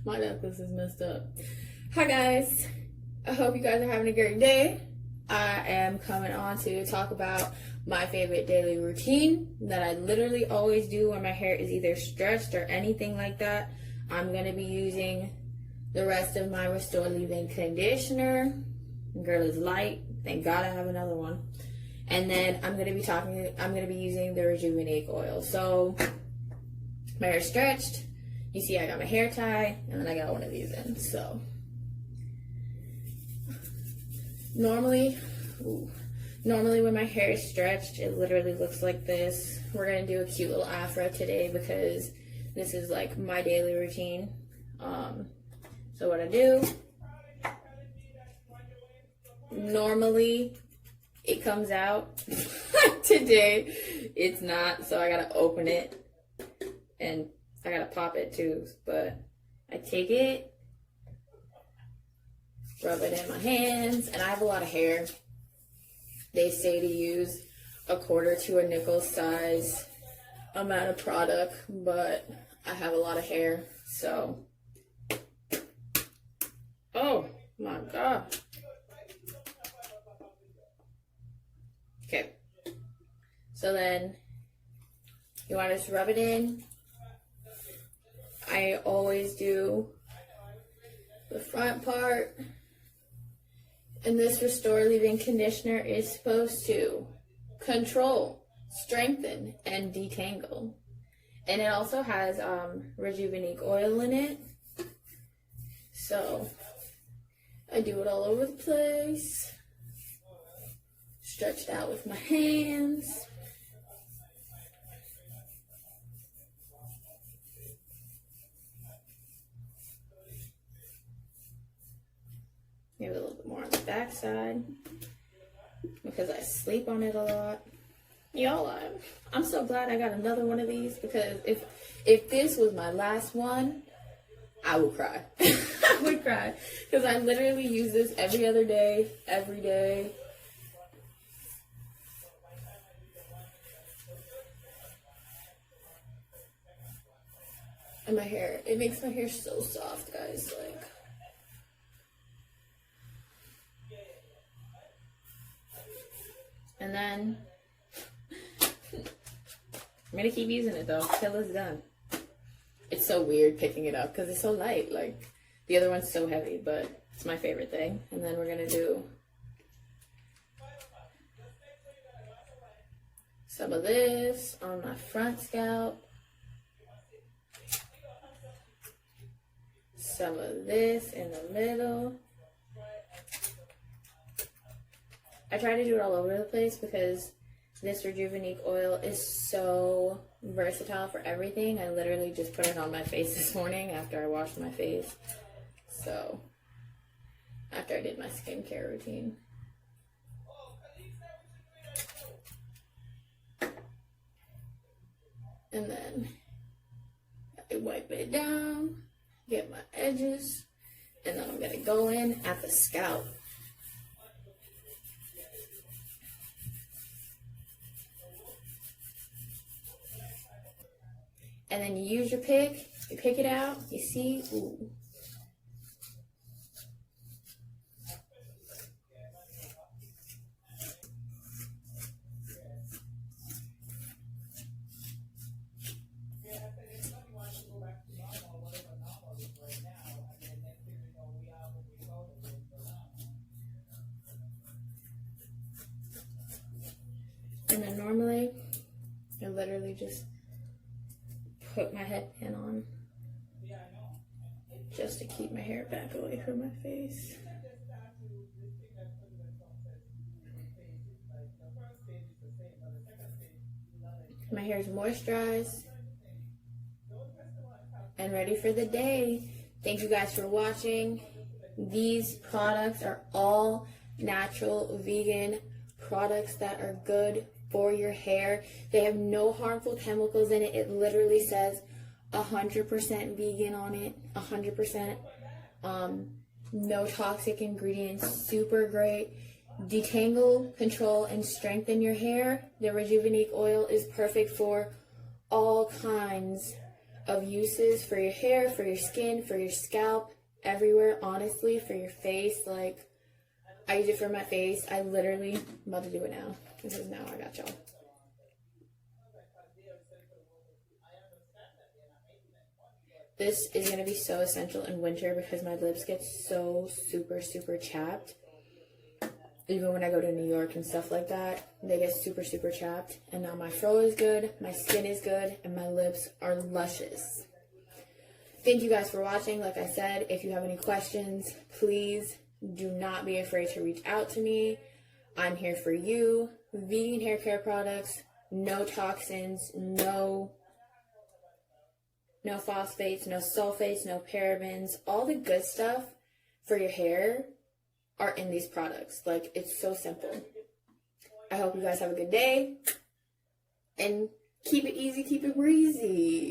My necklace is messed up. Hi guys. I hope you guys are having a great day. I am coming on to talk about my favorite daily routine that I literally always do when my hair is either stretched or anything like that. I'm going to be using the rest of my Restore Leave-In conditioner. Girl is light. Thank God I have another one. And then I'm going to be using the Rejuveniqe oil. So my hair is stretched. You see I got my hair tie, and then I got one of these in. So normally when my hair is stretched, it literally looks like this. We're going to do a cute little afro today because this is like my daily routine. So what I do, normally it comes out. Today it's not, so I gotta open it and I gotta pop it too. But I take it, rub it in my hands, and I have a lot of hair. They say to use a quarter to a nickel size amount of product, but I have a lot of hair, so oh my God. Okay, so then you want to just rub it in. I always do the front part, and this Restore Leave-In conditioner is supposed to control, strengthen, and detangle. And it also has Rejuveniqe oil in it, so I do it all over the place. Stretched out with my hands. Maybe a little bit more on the back side because I sleep on it a lot. Y'all, I'm so glad I got another one of these because if this was my last one, I would cry. I would cry because I literally use this every other day, every day. And my hair, it makes my hair so soft, guys, like. And then, I'm gonna keep using it though, till it's done. It's so weird picking it up because it's so light, like, the other one's so heavy, but it's my favorite thing. And then we're gonna do some of this on my front scalp. Some of this in the middle. I try to do it all over the place because this Rejuveniqe oil is so versatile for everything. I literally just put it on my face this morning after I washed my face. So, after I did my skincare routine. And then I wipe it down. Get my edges, and then I'm going to go in at the scalp. And then you use your pick, you pick it out, you see, ooh. And then normally, I literally just put my headband on just to keep my hair back away from my face. My hair is moisturized and ready for the day. Thank you guys for watching. These products are all natural, vegan products that are good for your hair. They have no harmful chemicals in it. It literally says 100% vegan on it, 100%. No toxic ingredients, super great. Detangle, control, and strengthen your hair. The Rejuveniqe oil is perfect for all kinds of uses for your hair, for your skin, for your scalp, everywhere, honestly, for your face. Like, I use it for my face. I'm about to do it now, because now I got y'all. This is going to be so essential in winter because my lips get so super, super chapped. Even when I go to New York and stuff like that, they get super, super chapped. And now my fro is good, my skin is good, and my lips are luscious. Thank you guys for watching. Like I said, if you have any questions, please do not be afraid to reach out to me. I'm here for you. Vegan hair care products, no toxins, no phosphates, no sulfates, no parabens. All the good stuff for your hair are in these products. Like, it's so simple. I hope you guys have a good day. And keep it easy, keep it breezy.